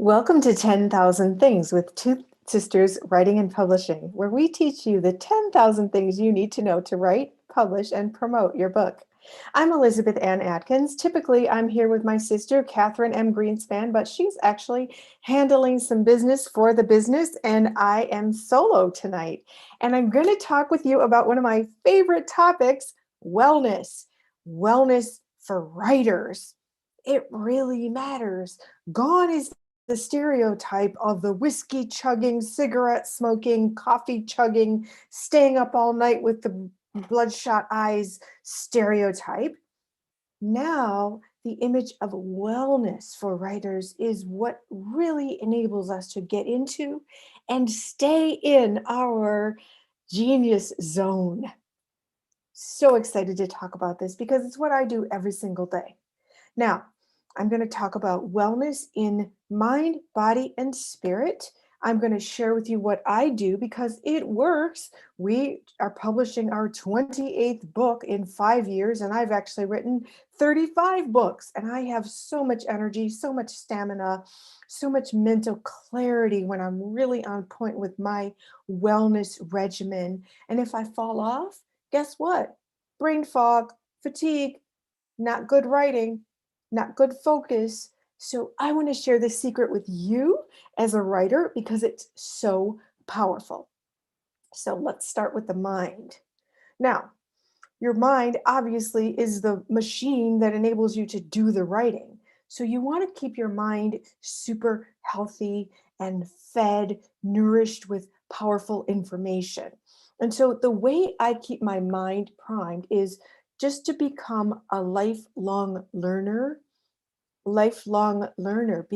Welcome to 10,000 Things with Two Sisters Writing and Publishing, where we teach you the 10,000 things you need to know to write, publish, and promote your book. I'm Elizabeth Ann Atkins. Typically, I'm here with my sister, Catherine M. Greenspan, but she's actually handling some business for the business, and I am solo tonight. And I'm going to talk with you about one of my favorite topics, wellness. Wellness for writers. It really matters. Gone is the stereotype of the whiskey chugging, cigarette smoking, coffee chugging, staying up all night with the bloodshot eyes stereotype. Now, the image of wellness for writers is what really enables us to get into and stay in our genius zone. So excited to talk about this because it's what I do every single day. Now, I'm going to talk about wellness in mind, body, and spirit. I'm going to share with you what I do because it works. We are publishing our 28th book in 5 years, and I've actually written 35 books. And I have so much energy, so much stamina, so much mental clarity when I'm really on point with my wellness regimen. And if I fall off, guess what? Brain fog, fatigue, not good writing, not good focus. So I want to share this secret with you as a writer because it's so powerful. So let's start with the mind. Now, your mind obviously is the machine that enables you to do the writing. So you want to keep your mind super healthy and fed, nourished with powerful information. And so the way I keep my mind primed is just to become a lifelong learner. Lifelong learner.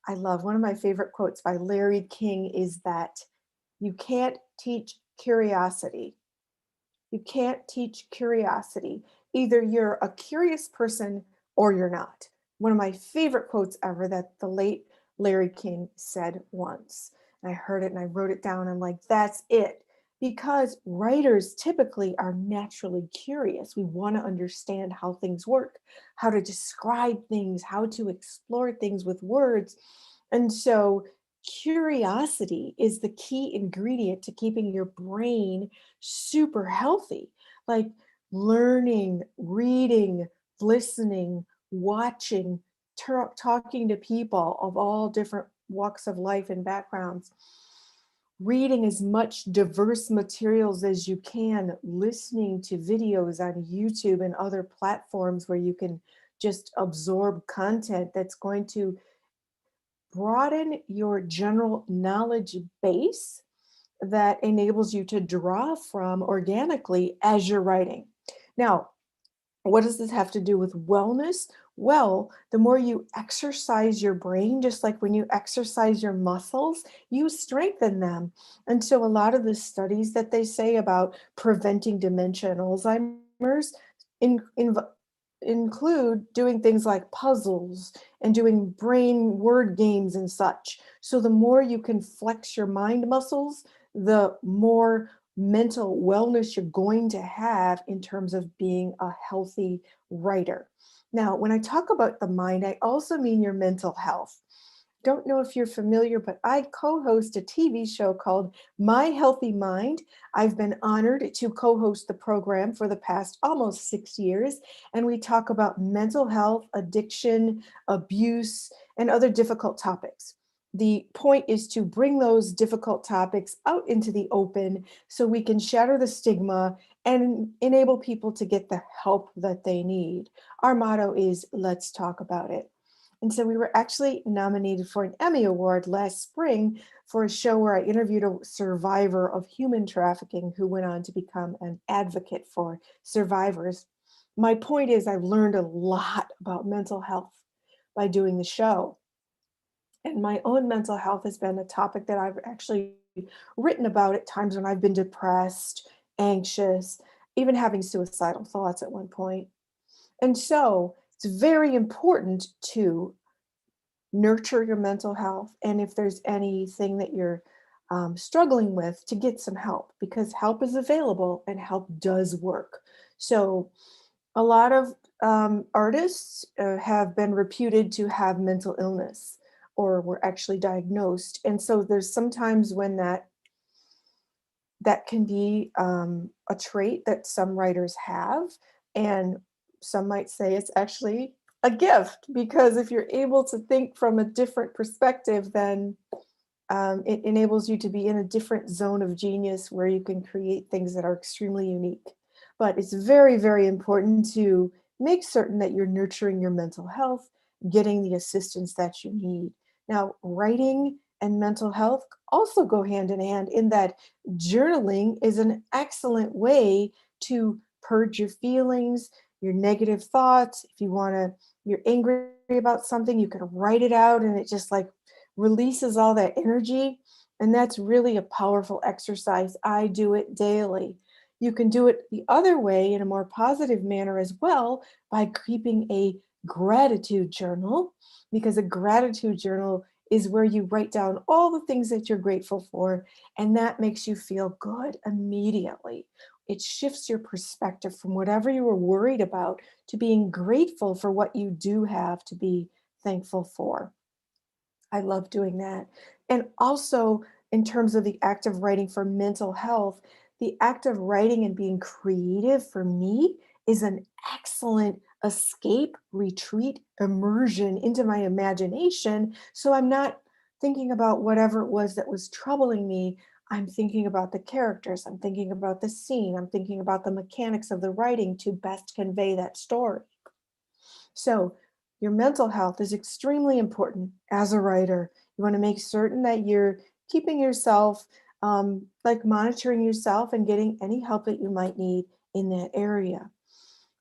I love one of my favorite quotes by Larry King is that you can't teach curiosity. You can't teach curiosity. Either you're a curious person or you're not. One of my favorite quotes ever that the late Larry King said once. And I heard it and I wrote it down. I'm like, that's it. Because writers typically are naturally curious. We want to understand how things work, how to describe things, how to explore things with words. And so curiosity is the key ingredient to keeping your brain super healthy, like learning, reading, listening, watching, talking to people of all different walks of life and backgrounds, reading as much diverse materials as you can, listening to videos on YouTube and other platforms where you can just absorb content that's going to broaden your general knowledge base that enables you to draw from organically as you're writing. Now, what does this have to do with wellness? Well, the more you exercise your brain, just like when you exercise your muscles, you strengthen them. And so, a lot of the studies that they say about preventing dementia and Alzheimer's in, in, include doing things like puzzles and doing brain word games and such. So, the more you can flex your mind muscles, the more mental wellness you're going to have in terms of being a healthy writer. Now, when I talk about the mind, I also mean your mental health. Don't know if you're familiar, but I co-host a TV show called My Healthy Mind. I've been honored to co-host the program for the past almost 6 years, and we talk about mental health, addiction, abuse, and other difficult topics. The point is to bring those difficult topics out into the open so we can shatter the stigma and enable people to get the help that they need. Our motto is let's talk about it. And so we were actually nominated for an Emmy Award last spring for a show where I interviewed a survivor of human trafficking who went on to become an advocate for survivors. My point is, I've learned a lot about mental health by doing the show. And my own mental health has been a topic that I've actually written about at times when I've been depressed, anxious, even having suicidal thoughts at one point. And so it's very important to nurture your mental health. And if there's anything that you're struggling with, to get some help because help is available and help does work. So, a lot of artists have been reputed to have mental illness. or we're actually diagnosed. And so there's sometimes when that can be a trait that some writers have, and some might say it's actually a gift, because if you're able to think from a different perspective, then it enables you to be in a different zone of genius where you can create things that are extremely unique. But it's very, very important to make certain that you're nurturing your mental health, getting the assistance that you need. Now, writing and mental health also go hand in hand, in that journaling is an excellent way to purge your feelings, your negative thoughts. If you want to, you're angry about something, you can write it out, and it just like releases all that energy. And that's really a powerful exercise. I do it daily. You can do it the other way in a more positive manner as well, by keeping a gratitude journal, because a gratitude journal is where you write down all the things that you're grateful for, and that makes you feel good immediately. It shifts your perspective from whatever you were worried about to being grateful for what you do have to be thankful for. I love doing that. And also, in terms of the act of writing for mental health, the act of writing and being creative for me is an excellent escape, retreat, immersion into my imagination. So I'm not thinking about whatever it was that was troubling me. I'm thinking about the characters, I'm thinking about the scene, I'm thinking about the mechanics of the writing to best convey that story. So, your mental health is extremely important as a writer. You want to make certain that you're keeping yourself, like monitoring yourself and getting any help that you might need in that area.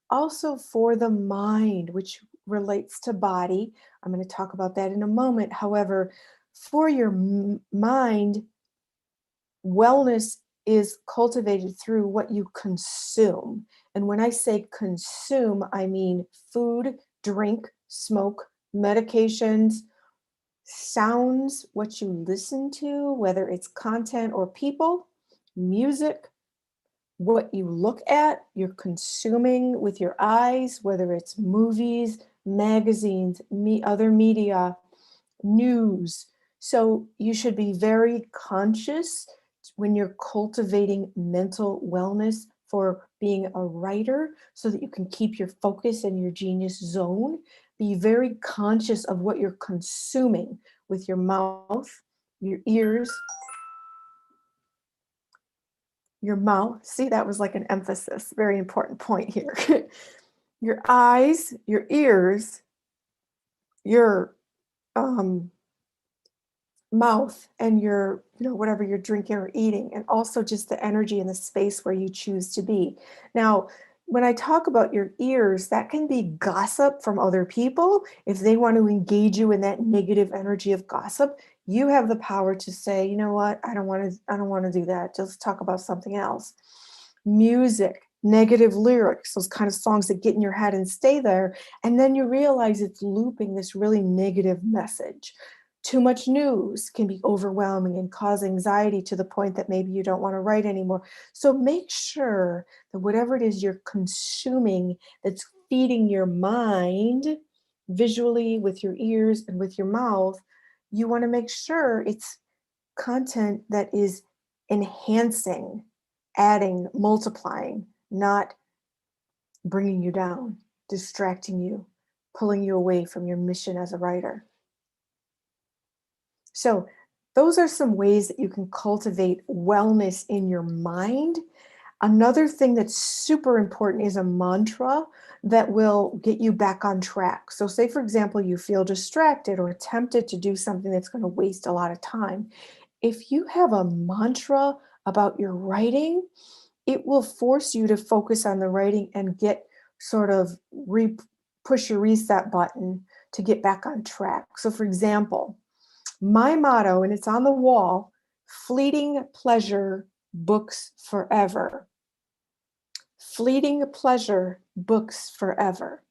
Also, for the mind, which relates to body, I'm going to talk about that in a moment. However, for your mind, wellness is cultivated through what you consume. And when I say consume, I mean food, drink, smoke, medications, sounds, what you listen to, whether it's content or people, music, what you look at, you're consuming with your eyes, whether it's movies, magazines, other media, news. So you should be very conscious when you're cultivating mental wellness for being a writer, so that you can keep your focus and your genius zone. Be very conscious of what you're consuming with your mouth, your ears, your mouth. See, that was like an emphasis, very important point here. Your eyes, your ears, your um, mouth, and your, whatever you're drinking or eating, and also just the energy and the space where you choose to be. Now, when I talk about your ears, that can be gossip from other people. If they want to engage you in that negative energy of gossip, you have the power to say, you know what, I don't want to do that. Just talk about something else. Music, negative lyrics, those kind of songs that get in your head and stay there, and then you realize it's looping this really negative message. Too much news can be overwhelming and cause anxiety to the point that maybe you don't want to write anymore. So make sure that whatever it is you're consuming that's feeding your mind visually with your ears and with your mouth, you want to make sure it's content that is enhancing, adding, multiplying, not bringing you down, distracting you, pulling you away from your mission as a writer. So, those are some ways that you can cultivate wellness in your mind. Another thing that's super important is a mantra that will get you back on track. So, say, for example, you feel distracted or tempted to do something that's going to waste a lot of time. If you have a mantra about your writing, it will force you to focus on the writing and get sort of push your reset button to get back on track. So, for example, my motto, and it's on the wall: fleeting pleasure books forever. Fleeting pleasure books forever.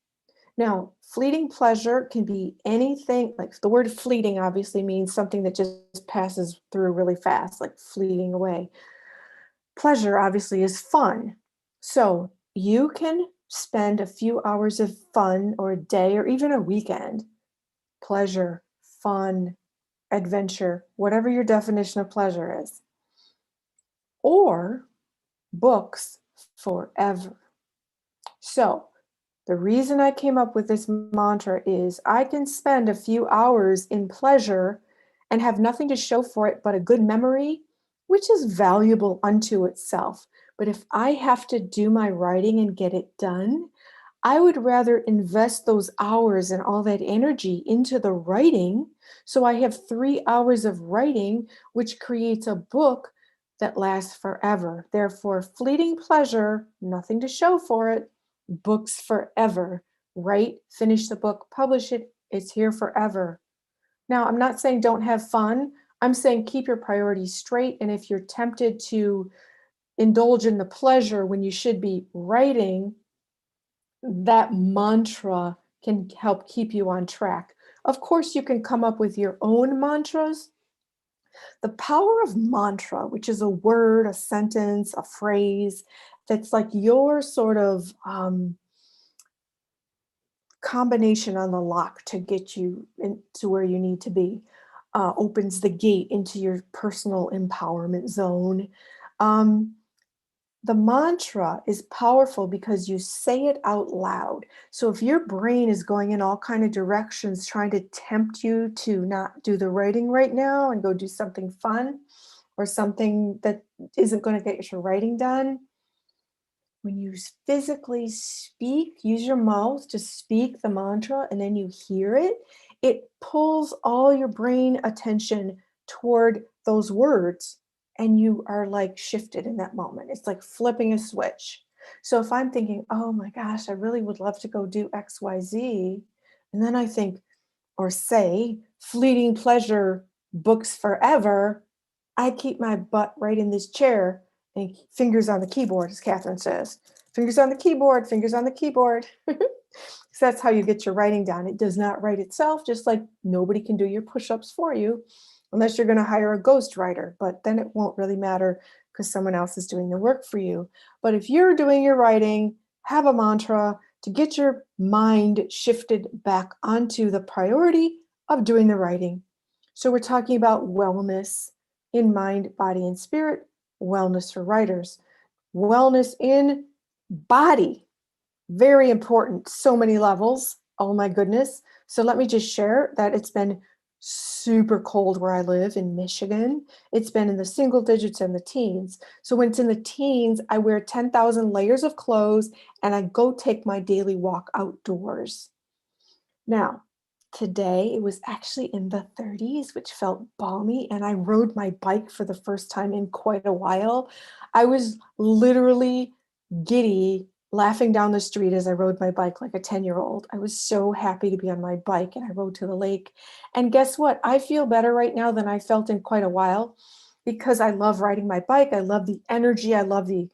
Now, fleeting pleasure can be anything, like the word fleeting obviously means something that just passes through really fast, like fleeting away. Pleasure obviously is fun. So you can spend a few hours of fun, or a day, or even a weekend, pleasure fun, adventure, whatever your definition of pleasure is, or books forever. So, the reason I came up with this mantra is I can spend a few hours in pleasure and have nothing to show for it but a good memory, which is valuable unto itself. But if I have to do my writing and get it done, I would rather invest those hours and all that energy into the writing. So I have 3 hours of writing, which creates a book that lasts forever. Therefore, fleeting pleasure, nothing to show for it, books forever. Write, finish the book, publish it, it's here forever. Now, I'm not saying don't have fun. I'm saying keep your priorities straight. And if you're tempted to indulge in the pleasure when you should be writing, that mantra can help keep you on track. Of course, you can come up with your own mantras. The power of mantra, which is a word, a sentence, a phrase that's like your sort of combination on the lock to get you into where you need to be, opens the gate into your personal empowerment zone. Um, the mantra is powerful because you say it out loud. So if your brain is going in all kind of directions, trying to tempt you to not do the writing right now and go do something fun or something that isn't going to get your writing done, when you physically speak, use your mouth to speak the mantra and then you hear it, it pulls all your brain attention toward those words and you are like shifted in that moment. It's like flipping a switch. So if I'm thinking, oh my gosh, I really would love to go do XYZ, and then I think, or say, fleeting pleasure, books forever, I keep my butt right in this chair and fingers on the keyboard, as Catherine says. Fingers on the keyboard, fingers on the keyboard. So that's how you get your writing down. It does not write itself, just like nobody can do your push-ups for you unless you're going to hire a ghostwriter, but then it won't really matter because someone else is doing the work for you. But if you're doing your writing, have a mantra to get your mind shifted back onto the priority of doing the writing. So we're talking about wellness in mind, body, and spirit, wellness for writers, wellness in body, very important, so many levels. Oh my goodness. So let me just share that it's been super cold where I live in Michigan. It's been in the single digits and the teens. So when it's in the teens, I wear 10,000 layers of clothes and I go take my daily walk outdoors. Now, today it was actually in the 30s, which felt balmy, and I rode my bike for the first time in quite a while. I was literally giddy, laughing down the street as I rode my bike like a 10-year-old. I was so happy to be on my bike, and I rode to the lake. And guess what? I feel better right now than I felt in quite a while because I love riding my bike. I love the energy. I love the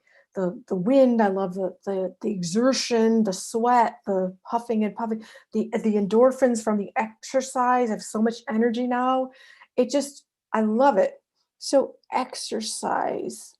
wind. I love the exertion, the sweat, the huffing and puffing, the endorphins from the exercise. I have so much energy now. It just, I love it. So exercise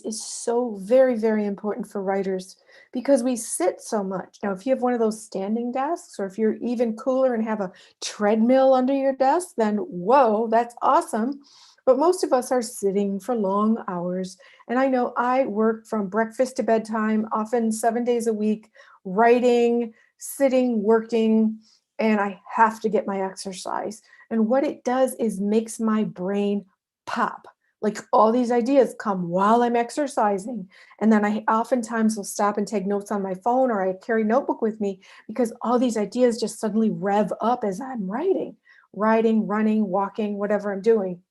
is so very, very important for writers because we sit so much. Now, if you have one of those standing desks, or if you're even cooler and have a treadmill under your desk, then whoa, that's awesome. But most of us are sitting for long hours. And I know I work from breakfast to bedtime, often 7 days a week, writing, sitting, working, and I have to get my exercise. And what it does is makes my brain pop. Like all these ideas come while I'm exercising. And then I oftentimes will stop and take notes on my phone, or I carry a notebook with me because all these ideas just suddenly rev up as I'm writing, running, walking, whatever I'm doing.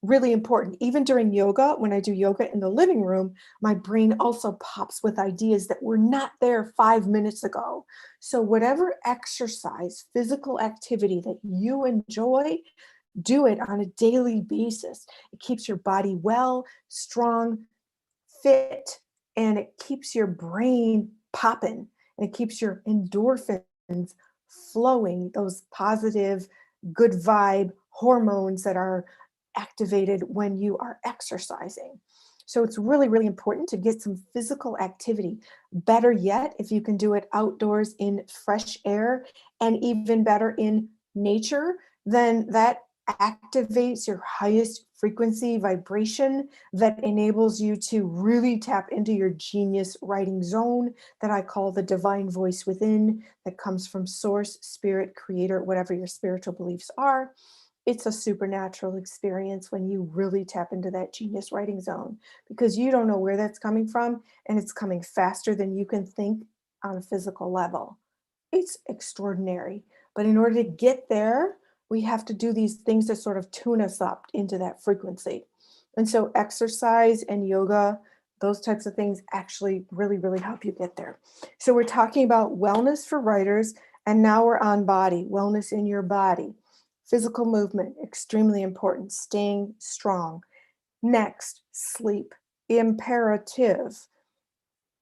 Really important. Even during yoga, when I do yoga in the living room, my brain also pops with ideas that were not there 5 minutes ago. So whatever exercise, physical activity that you enjoy, do it on a daily basis. It keeps your body well, strong, fit, and it keeps your brain popping, and it keeps your endorphins flowing, those positive, good vibe hormones that are activated when you are exercising. So it's really, really important to get some physical activity. Better yet, if you can do it outdoors in fresh air, and even better in nature, then that activates your highest frequency vibration that enables you to really tap into your genius writing zone that I call the divine voice within, that comes from source, spirit, creator, whatever your spiritual beliefs are. It's a supernatural experience when you really tap into that genius writing zone, because you don't know where that's coming from, and it's coming faster than you can think on a physical level. It's extraordinary. But in order to get there, we have to do these things to sort of tune us up into that frequency. And so exercise and yoga, those types of things actually really, really help you get there. So we're talking about wellness for writers, and now we're on body, wellness in your body. Physical movement, extremely important, staying strong. Next, sleep, imperative.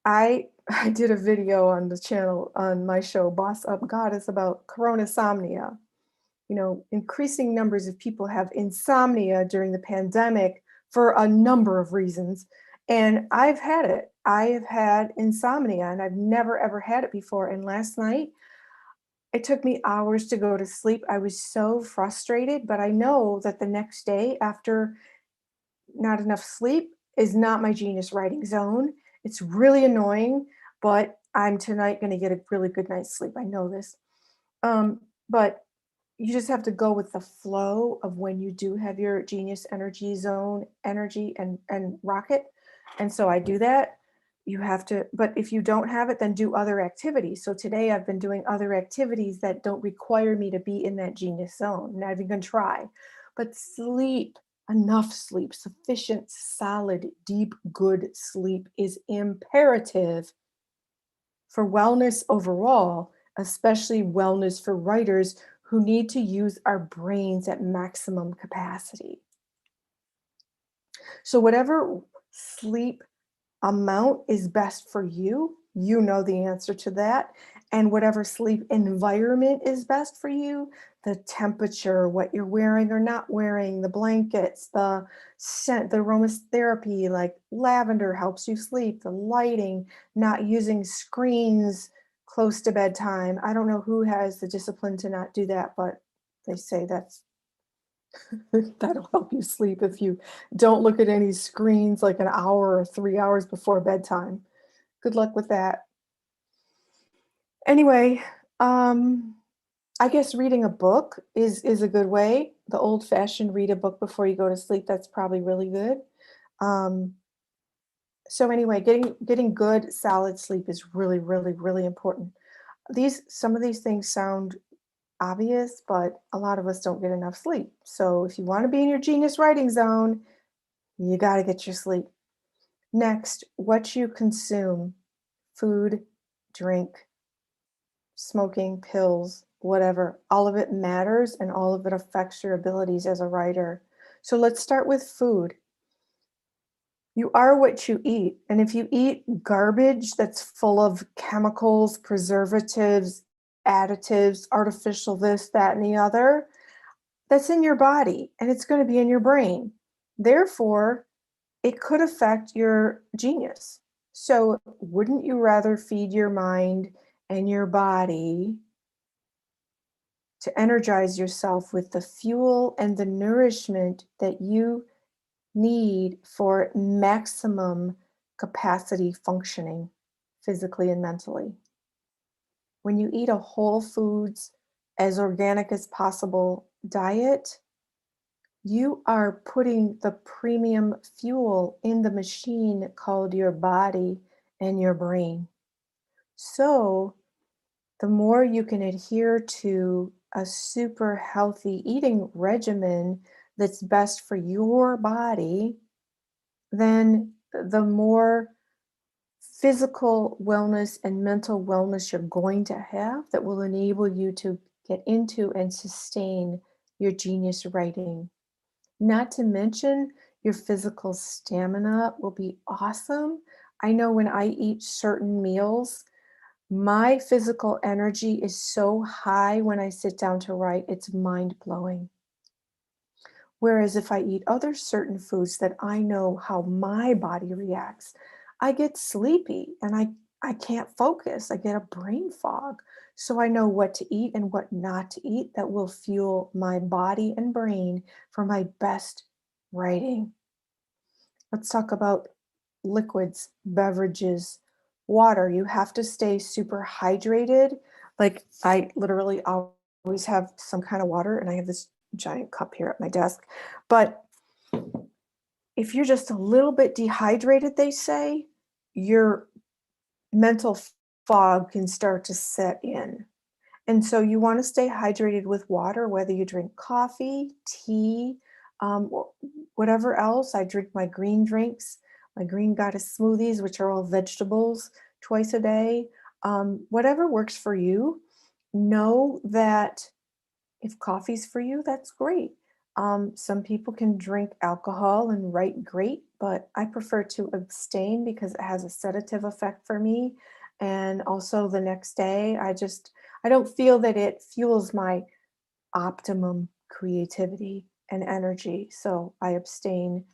I did a video on the channel on my show, Boss Up Goddess, about coronasomnia. You know, increasing numbers of people have insomnia during the pandemic for a number of reasons. And I've had it. I have had insomnia and I've never ever had it before. And last night, it took me hours to go to sleep. I was so frustrated, but I know that the next day after not enough sleep is not my genius writing zone. It's really annoying, but I'm tonight going to get a really good night's sleep. I know this. But you just have to go with the flow of when you do have your genius energy zone energy and rocket. And so I do that. You have to, but if you don't have it, then do other activities. So today I've been doing other activities that don't require me to be in that genius zone. Not even gonna try. But sleep, enough sleep, sufficient, solid, deep, good sleep is imperative for wellness overall, especially wellness for writers who need to use our brains at maximum capacity. So, whatever sleep amount is best for you, you know the answer to that. And whatever sleep environment is best for you, the temperature, what you're wearing or not wearing, the blankets, the scent, the aromatherapy, like lavender helps you sleep, the lighting, not using screens close to bedtime. I don't know who has the discipline to not do that, but they say that's that'll help you sleep if you don't look at any screens like an hour or 3 hours before bedtime. Good luck with that. Anyway, um, I guess reading a book is a good way. The old-fashioned read a book before you go to sleep, that's probably really good. Um, so anyway, getting good, solid sleep is really, really, really important. Some of these things sound obvious, but a lot of us don't get enough sleep. So if you want to be in your genius writing zone, you got to get your sleep. Next, what you consume, food, drink, smoking, pills, whatever, all of it matters and all of it affects your abilities as a writer. So let's start with food. You are what you eat. And if you eat garbage that's full of chemicals, preservatives, additives, artificial this, that, and the other, that's in your body and it's going to be in your brain. Therefore, it could affect your genius. So, wouldn't you rather feed your mind and your body to energize yourself with the fuel and the nourishment that you need for maximum capacity functioning physically and mentally? When you eat a whole foods, as organic as possible diet, you are putting the premium fuel in the machine called your body and your brain. So, the more you can adhere to a super healthy eating regimen that's best for your body, then the more physical wellness and mental wellness you're going to have that will enable you to get into and sustain your genius writing. Not to mention, your physical stamina will be awesome. I know when I eat certain meals, my physical energy is so high when I sit down to write, it's mind blowing. Whereas if I eat other certain foods that I know how my body reacts, I get sleepy and I can't focus. I get a brain fog. so I know what to eat and what not to eat that will fuel my body and brain for my best writing. Let's talk about liquids, beverages, water. You have to stay super hydrated. Like I literally always have some kind of water, and I have this giant cup here at my desk. But if you're just a little bit dehydrated, they say, your mental fog can start to set in. And so you want to stay hydrated with water, whether you drink coffee, tea, or whatever else. I drink my green drinks, my green goddess smoothies, which are all vegetables, twice a day. Whatever works for you. Know that if coffee's for you, that's great. Some people can drink alcohol and write great, but I prefer to abstain because it has a sedative effect for me. And also the next day, I don't feel that it fuels my optimum creativity and energy. So I abstain.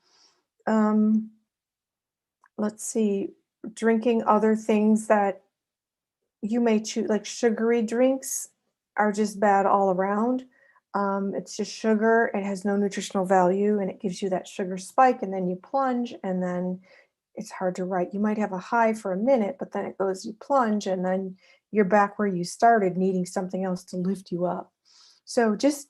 Um, let's see, drinking other things that you may choose, like sugary drinks are just bad all around. It's just sugar. It has no nutritional value and it gives you that sugar spike, and then you plunge, and then it's hard to write. You might have a high for a minute, but then it goes, you plunge, and then you're back where you started, needing something else to lift you up. So just,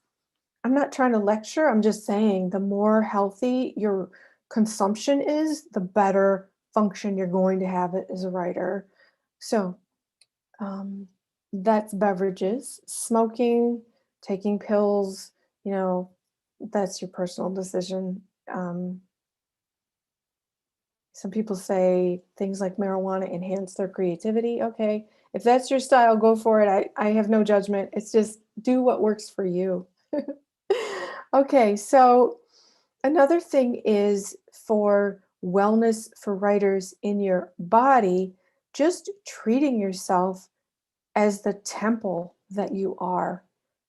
I'm not trying to lecture. I'm just saying the more healthy your consumption is, the better function you're going to have it as a writer. So um, that's beverages. Smoking, taking pills, you know, that's your personal decision. Some people say things like marijuana enhance their creativity. Okay, if that's your style, go for it. I have no judgment. It's just do what works for you. Okay, so another thing is for wellness for writers in your body, just treating yourself as the temple that you are.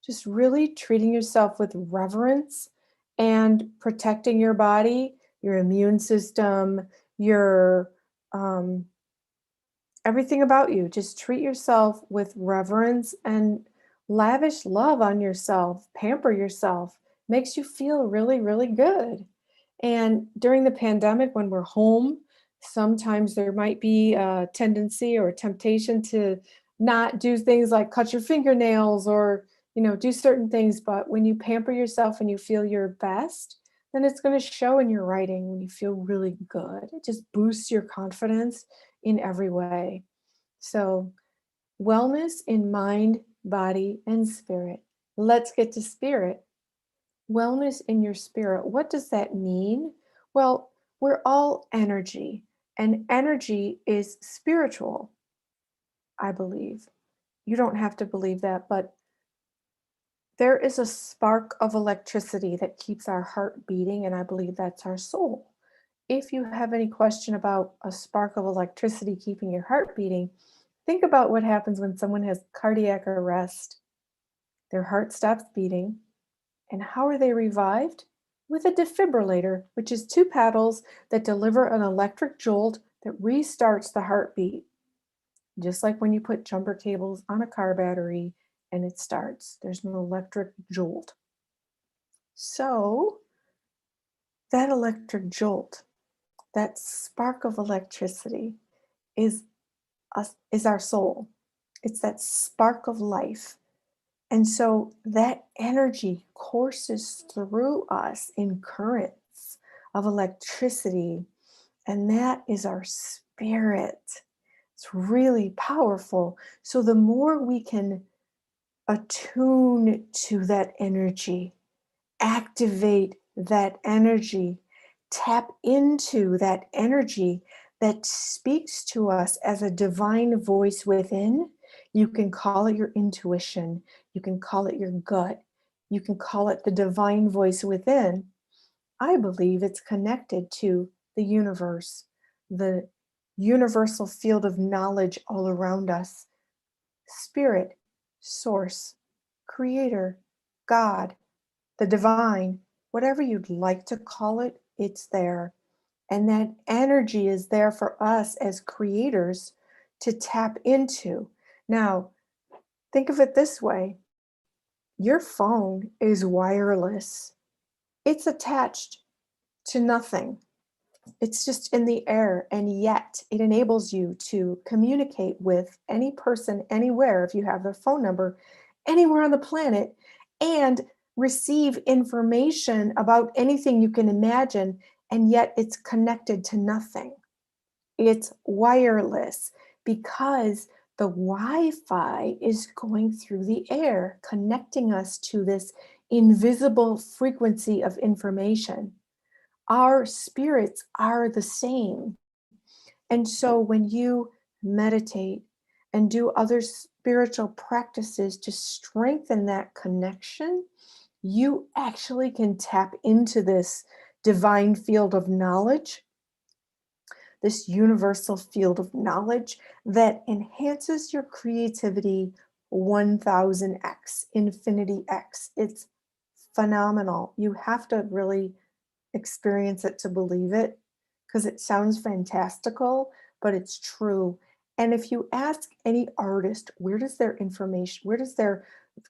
Just really treating yourself with reverence and protecting your body, your immune system, your um, everything about you. Just treat yourself with reverence and lavish love on yourself. Pamper yourself. Makes you feel really, really good. And during the pandemic, when we're home, sometimes there might be a tendency or a temptation to not do things like cut your fingernails or, do certain things. But when you pamper yourself and you feel your best, then it's going to show in your writing when you feel really good. It just boosts your confidence in every way. So, wellness in mind, body, and spirit. Let's get to spirit. Wellness in your spirit. What does that mean? Well, we're all energy, and energy is spiritual, I believe. You don't have to believe that, but there is a spark of electricity that keeps our heart beating, and I believe that's our soul. If you have any question about a spark of electricity keeping your heart beating, think about what happens when someone has cardiac arrest. Their heart stops beating. And how are they revived? With a defibrillator, which is two paddles that deliver an electric jolt that restarts the heartbeat. Just like when you put jumper cables on a car battery and it starts, there's an electric jolt. So, that electric jolt, that spark of electricity, is us, is our soul. It's that spark of life. And so that energy courses through us in currents of electricity, and that is our spirit. It's really powerful. So the more we can attune to that energy, activate that energy, tap into that energy that speaks to us as a divine voice within. You can call it your intuition, you can call it your gut, you can call it the divine voice within. I believe it's connected to the universe, the universal field of knowledge all around us, spirit, source, creator, God, the divine, whatever you'd like to call it, it's there. And that energy is there for us as creators to tap into. Now, Think of it this way. Your phone is wireless. It's attached to nothing. It's just in the air, and yet it enables you to communicate with any person anywhere if you have their phone number anywhere on the planet and receive information about anything you can imagine, and yet it's connected to nothing. It's wireless because the Wi-Fi is going through the air, connecting us to this invisible frequency of information. Our spirits are the same. And so when you meditate and do other spiritual practices to strengthen that connection, you actually can tap into this divine field of knowledge, this universal field of knowledge that enhances your creativity 1000x, infinity x. It's phenomenal. You have to really experience it to believe it because it sounds fantastical, but it's true. And if you ask any artist, where does their information, where does their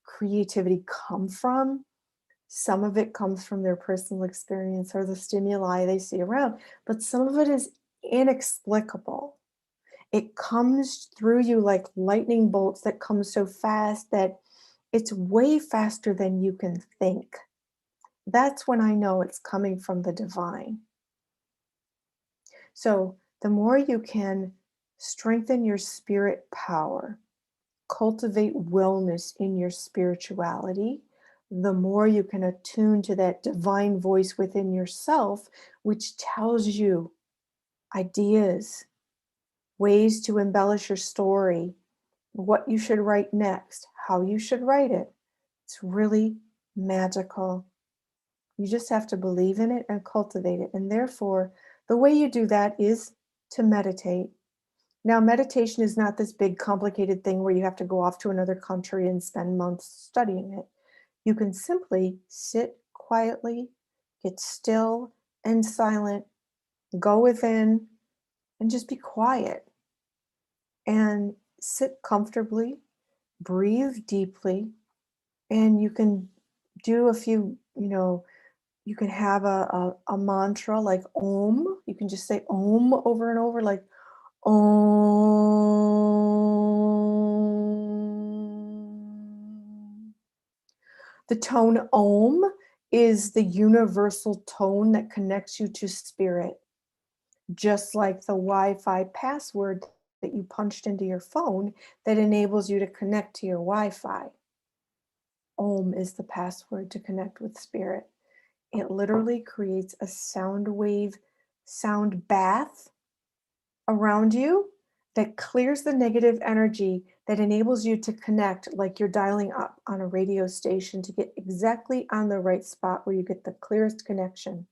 creativity come from? Some of it comes from their personal experience or the stimuli they see around, but some of it is inexplicable. It comes through you like lightning bolts that come so fast that it's way faster than you can think. That's when I know it's coming from the divine. So the more you can strengthen your spirit power, cultivate wellness in your spirituality, the more you can attune to that divine voice within yourself, which tells you ideas, ways to embellish your story, what you should write next, how you should write it. It's really magical. You just have to believe in it and cultivate it. And therefore, the way you do that is to meditate. Now, meditation is not this big, complicated thing where you have to go off to another country and spend months studying it. You can simply sit quietly, get still and silent, go within, and just be quiet and sit comfortably, breathe deeply, and you can do a few, you can have a mantra like Om. You can just say Om over and over, like Om. The tone Om is the universal tone that connects you to spirit, just like the Wi-Fi password that you punched into your phone that enables you to connect to your Wi-Fi. Om is the password to connect with spirit. It literally creates a sound wave, sound bath around you that clears the negative energy, that enables you to connect like you're dialing up on a radio station to get exactly on the right spot where you get the clearest connection.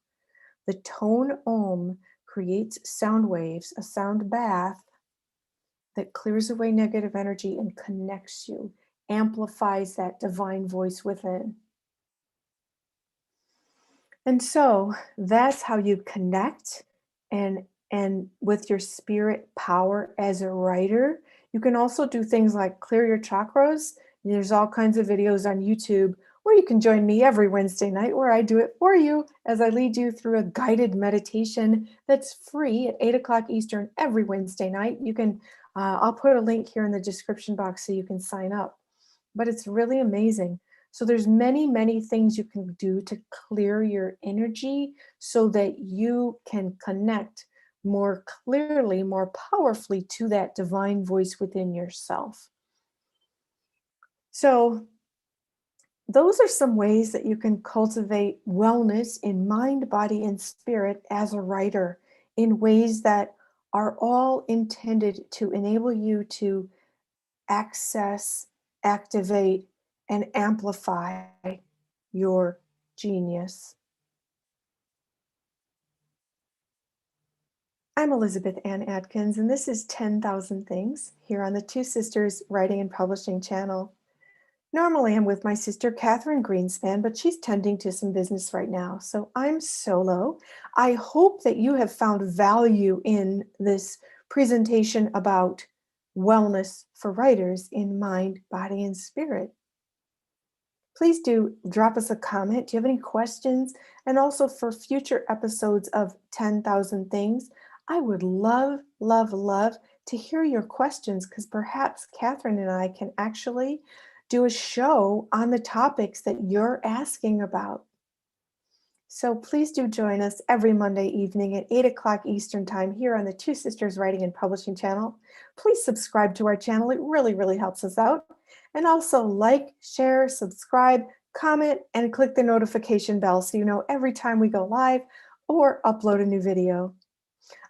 The tone Om creates sound waves, a sound bath that clears away negative energy and connects you, amplifies that divine voice within. And so that's how you connect and with your spirit power as a writer. You can also do things like clear your chakras. There's all kinds of videos on YouTube, or you can join me every Wednesday night where I do it for you as I lead you through a guided meditation that's free at 8 o'clock Eastern every Wednesday night. You can, I'll put a link here in the description box so you can sign up. But it's really amazing. So there's many, many things you can do to clear your energy so that you can connect more clearly, more powerfully to that divine voice within yourself. So those are some ways that you can cultivate wellness in mind, body, and spirit as a writer in ways that are all intended to enable you to access, activate, and amplify your genius. I'm Elizabeth Ann Atkins, and this is 10,000 Things here on the Two Sisters Writing and Publishing channel. Normally, I'm with my sister, Catherine Greenspan, but she's tending to some business right now, so I'm solo. I hope that you have found value in this presentation about wellness for writers in mind, body, and spirit. Please do drop us a comment. Do you have any questions? And also for future episodes of 10,000 Things, I would love, love, love to hear your questions because perhaps Catherine and I can actually do a show on the topics that you're asking about. So please do join us every Monday evening at 8 o'clock Eastern Time here on the Two Sisters Writing and Publishing channel. Please subscribe to our channel. It really, really helps us out. And also like, share, subscribe, comment, and click the notification bell so you know every time we go live or upload a new video.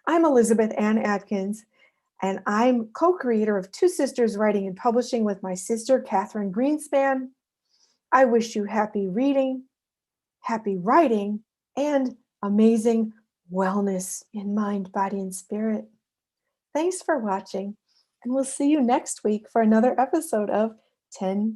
I'm Elizabeth Ann Atkins, and I'm co-creator of Two Sisters Writing and Publishing with my sister, Catherine Greenspan. I wish you happy reading, happy writing, and amazing wellness in mind, body, and spirit. Thanks for watching, and we'll see you next week for another episode of 10,000